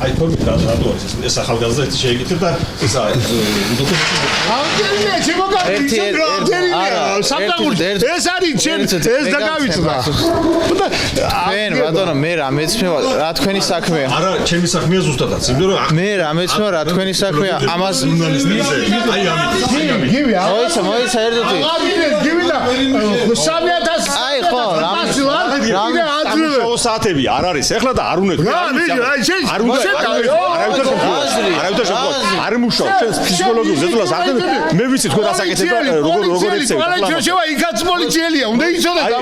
აი თორმეტ რატო არის ეს ახალგაზრდა შეეკითხა და ეს ეს არის ჩემ ეს დაგავიწყდა. მენ ბატონო მე რა მეცმევა რა თქვენი საქმეა? არა ჩემი საქმეა ზუსტადაც. იმიტომ რომ მე რა მეცმევა რა თქვენი საქმეა? ამას აი ამით. გივი მოიცა ერთოთი. გივი და 3000 აი ხო რა საათები არ არის ეხლა და არ უნდა არ უნდა არ მუშაობ შენს ფიზიოლოგიურ ზეწოლას არ მე ვიცი თქვენ ასაკეთებდა როგორ ეცევით პოლიცია იქაც პოლიციელია უნდა იცოდეთ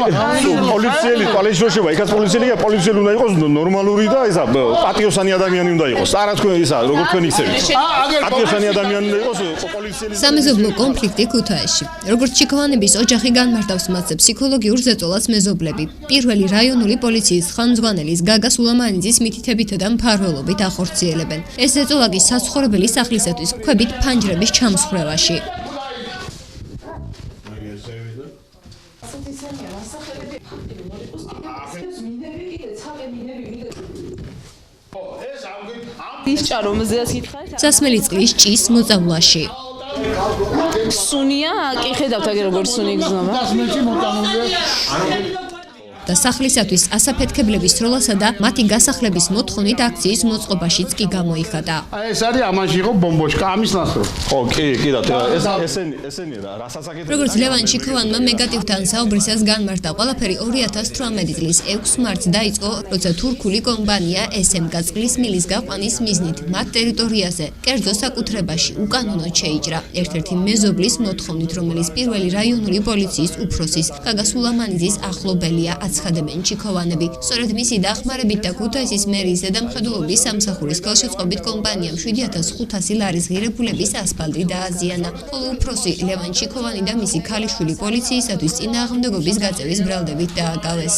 პოლიციელი პოლიციელია იქაც პოლიციელია პოლიციელი უნდა იყოს ნორმალური და ისა პატიოსანი ადამიანი უნდა იყოს არა თქვენ ისა როგორ თქვენ იცევით პატიოსანი ადამიანი უნდა იყოს პოლიციელი სამეზობლო კონფლიქტი ქუთაისში როგორც ჩიქოვანების ოჯახი განმარტავს მასზე ფსიქოლოგიურ ზეწოლას მეზობლები პირველი რაიონული პოლიციის ხელმძღვანელის გაგა სულამანიძის მითითებით და მფარველობით ახორციელებენ ეს ზეწოლა კი საცხოვრებელი სახლისათვის ქვებით ფანჯრების ჩამსხვრევაში სასმელი წყლის ჭის მოწამვლაში სუნია კი ხედავთ აგერ როგორ სუნი გზნობა და სახლისათვის ასაფეთქებლების სროლასა და მათი გასახლების მოთხოვნით აქციის მოწყობაშიც კი გამოიხატა. ეს არის ამაში იყო ბომბოშკა ამის ნაცვლად. ხო, კი და ესენი რასაც აკეთებდა. როგორც ლევან ჩიქოვანმა მეგატივთან საუბრისას განმარტა, ყველაფერი 2018 წლის 6 მარტს დაიწყო, როცა თურქული კომპანია SMG წყლის მილის გაყვანის მიზნით მათ ტერიტორიაზე, კერძო საკუთრებაში უკანონოდ შეიჭრა. ერთ-ერთი მეზობლის მოთხოვნით, რომელიც პირველი რაიონული პოლიციის უფროსის გაგა სულამანიძის ახლობელია აცხადებენ ჩიქოვანები. სწორედ მისი დახმარებით და ქუთაისის მერიის ზედამხედველობის სამსახურის ხელშეწყობით კომპანიამ 7500 ლარის ღირებულების ასფალტი დააზიანა. ხოლო უფროსი ლევან ჩიქოვანი და მისი ქალიშვილი პოლიციისათვის წინააღმდეგობის გაწევის ბრალდებით დააკავეს.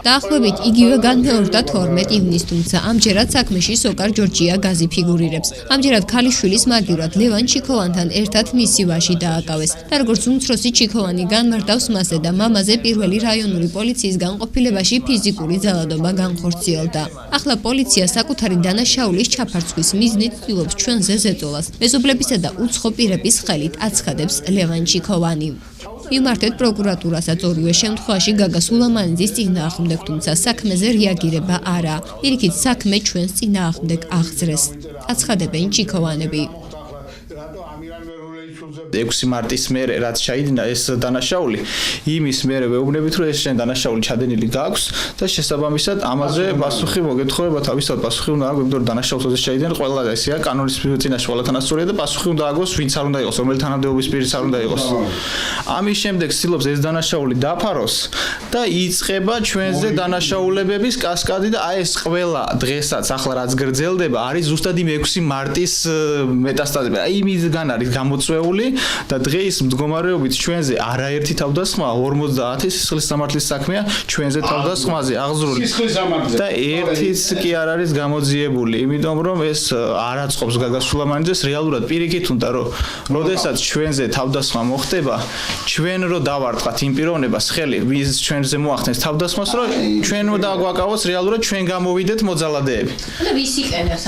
დაახლოებით იგივე განმეორდა 12 ივნისს, თუმცა ამჯერად საქმეში სოკარ ჯორჯია გაზი ფიგურირებს. ამჯერად ქალიშვილის მაგივრად ლევან ჩიქოვანთან ერთად მისი ვაჟი დააკავეს. და როგორც უმცროსი ჩიქოვანი განმარტავს მასზე და მამაზე პირველი რაიონული პოლიციის განყოფილებაში ფიზიკური ძალადობა განხორციელდა. ახლა პოლიცია საკუთარი დანაშაულის ჩაფარცხვის მიზნით ცდილობს ჩვენზე ზეწოლას. მეზობლებისა და უცხო პირების ხელით აცხადებს ლევან ჩიქოვანი. მიმართეთ პროკურატურასაც ორივე შემთხვევაში გაგა სულამანიძის წინააღმდეგ, თუმცა საქმეზე რეაგირება არა. პირიქით საქმე ჩვენს წინააღმდეგ აღძრეს. აცხადებენ ჩიქოვანები. 6 მარტის მერე რაც ჩაიდინა ეს დანაშაული იმის მერე ვეუბნებით რომ ეს შენ დანაშაული ჩადენილი გაქვს და შესაბამისად ამაზე პასუხი მოგეთხოვება თავისთავად პასუხი უნდა აგოს იმიტომ რომ დანაშაულს ჩაიდინა ყველა ესეა კანონის წინაშე ყველა თანასწორია და პასუხი უნდა აგოს ვინც არ უნდა იყოს რომელი თანამდებობის პირიც არ უნდა იყოს ამის შემდეგ ცდილობს ეს დანაშაული დაფაროს და იწყება ჩვენზე დანაშაულებების კასკადი და აი ეს ყველა დღესაც ახლა რაც გრძელდება არის ზუსტად იმ 6 მარტის მეტასტაზები აი იმისგან არის გამოწვეული და დღეის მდგომარეობით ჩვენზე არაერთი თავდასხმა 50 სისხლის სამართლის საქმეა ჩვენზე თავდასხმაზე აღზრული და ერთიც კი არ არის გამოძიებული იმიტომ რომ ეს არ აწყობს გაგა სულამანიძეს რეალურად პირიქით უნდა რომ როდესაც ჩვენზე თავდასხმა მოხდება ჩვენ რო დავარტყათ იმ პიროვნებას ხელი ვის ჩვენზე მოახდენს თავდასხმას რომ ჩვენ უნდა გვაკავოს რეალურად ჩვენ გამოვიდეთ მოძალადეები და ვის იყენებს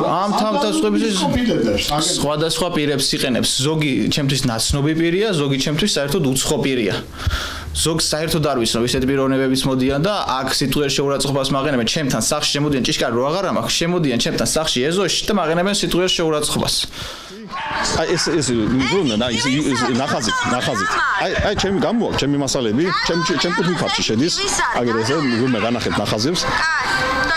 ამ თავდასხმების სხვადასხვა პირებს იყენებს ზოგი ჩემთვის ნაცნობი პირია, ზოგი ჩემთვის საერთოდ უცხო პირია. ზოგს საერთოდ არ ვიცნობ ისეთი პიროვნებებიც მოდიან და აქ სიტყვიერ შეურაცხყოფას მაყენებენ ჩემთან სახლში შემოდიან ჭიშკარი რო აღარ ამაქვს შემოდიან ჩემთან სახლში ეზოში და მაყენებენ სიტყვიერ შეურაცხყოფას. აი ეს ზონა ნახაზით. აი ჩემი გამოაქვს ჩემი მასალები, ჩემ კუთვნილში შედის. აგერ ესე ზონა განახეთ ნახაზებს.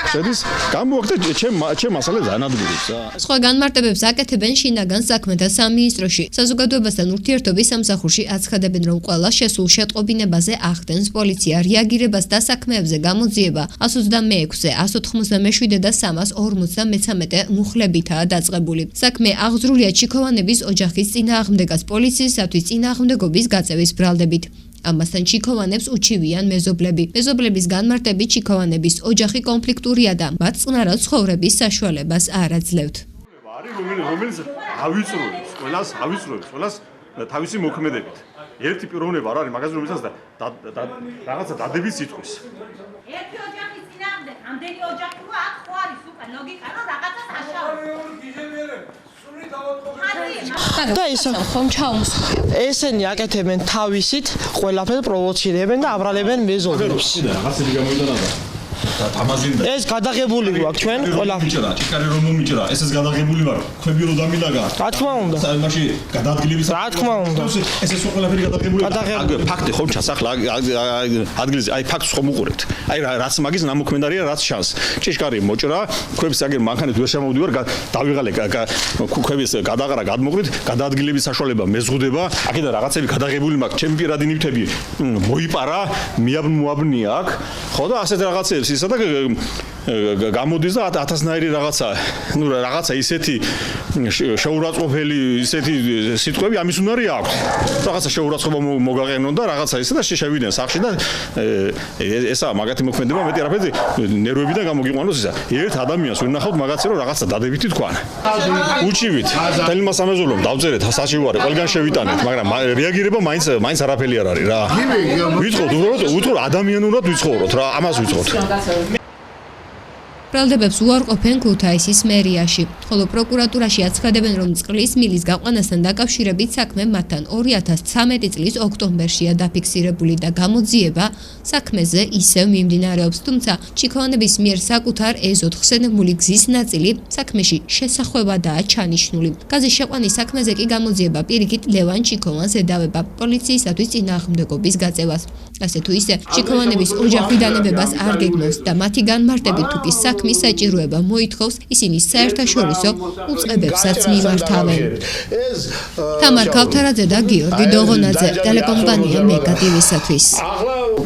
შედის გამოაქვს და ჩემ მასალებს ანადგურებს. სხვა განმარტებებს აკეთებენ შინაგან საქმეთა სამინისტროში. საზოგადოებასთან ურთიერთობის სამსახურში აცხადებენ, რომ ყველა შესულ შეტყობინებაზე ახდენს პოლიცია რეაგირებას და საქმეებზე გამოძიება 126-ზე, 197 და 343 მუხლებითაა დაწყებული. საქმე აღძრულია ჩიქოვანების ოჯახის წინააღმდეგაც პოლიციისათვის წინააღმდეგობის გაწევის ბრალდებით. ამასთან ჩიქოვანებს უჩივიან მეზობლები. მეზობლების განმარტებით ჩიქოვანების ოჯახი კონფლიქტურია და მათ წნარად ცხოვრების საშუალებას არ აძლევთ. რომელიც ავიწროებს, ყველას თავისი მოქმედებით. ერთი პიროვნება არ არის, მაგაზე რომელსაც რაღაცა დადებით სიტყვის. ერთი ოჯახის წინააღმდეგ ამდენი ოჯახი რო აქ ხო არის უკან ლოგიკა რომ რაღაცას აშავებს და ის ხომ ჩაუმსხმია ესენი აკეთებენ თავისით, ყველაფერს პროვოცირებენ და აბრალებენ მეზობლებს. რაღაცები გამოიტანა და თამაზინდა. ეს გადაღებული გვაქვს ჩვენ ყველაფერი. ჭიქარი რომ მომიჭრა, ესეც გადაღებული ვარ. ქვები რო დამილაგა. რა თქმა უნდა. მაშინ გადაადგილების რა თქმა უნდა. ესეც ყველაფერი გადაღებული. გადაღებული. ფაქტი ხომ ჩასახლა ადგილზე, აი ფაქტს ხომ უყურებთ. აი რაც მაგის ნამოქმედარია, რაც ჩანს. ჭიშკარი მოჭრა, ქვებს აგერ მანქანით ვერ შემოვდივარ, დავიღალე ქვების გადაყარა, გადმოყრით, გადაადგილების საშუალება მეზღუდება. აქედან რაღაცები გადაღებული მაქვს, ჩემი პირადი ნივთები მოიპარა, მოაბნია აქ. ხო და ასეთ რაღაცებს ისა და გამოდის და 1000-ნაირი რაღაცა, ну რაღაცა ისეთი შეურაცხყოფელი ისეთი სიტყვები ამის უნარი აქვს. რაღაცა შეურაცხყოფა მოგაყენონ და რაღაცა ისე და შევიდნენ სახში და ესა მაგათი მოქმედება მეტი არაფერი ნერვებიდან გამოგიყვანოს ისა. ერთ ადამიანს ვერ ნახავთ მაგაცი რომ რაღაცა დადებითი თქვან. უჩივით, თელმა სამეზობლომ დავწერეთ საჩივარი, ყველგან შევიტანეთ, მაგრამ რეაგირება მაინც არაფერი არ არის რა. ვიწყოთ უბრალოდ ადამიანურად ვიცხოვროთ რა, ამას ვიცხოთ. ბრალდებებს უარყოფენ ქუთაისის მერიაში, ხოლო პროკურატურაში აცხადებენ, რომ წყლის მილის გაყვანასთან დაკავშირებით საქმე მათთან 2013 წლის ოქტომბერშია დაფიქსირებული და გამოძიება საქმეზე ისევ მიმდინარეობს, თუმცა ჩიქოვანების მიერ საკუთარ ეზოდ ხსენებული გზის ნაწილი საქმეში შესახვევადაა ჩანიშნული. გაზის შეყვანის საქმეზე კი გამოძიება პირიქით ლევან ჩიქოვანს ედავება პოლიციისათვის წინააღმდეგობის გაწევას. ასე თუ ისე, ჩიქოვანების ოჯახი დანებებას არ გეგმავს და მათი განმარტებით თუ კი საქმის საჭიროება მოითხოვს, ისინი საერთაშორისო უწყებებსაც მიმართავენ. თამარ ქავთარაძე და გიორგი დოღონაძე, ტელეკომპანია მეგა TV-სათვის.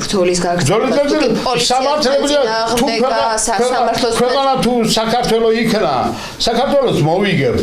ბრძოლის გაგრძელება სამართლებრივია თუ საქართველოს იქნა, საქართველოს მოვიგებ.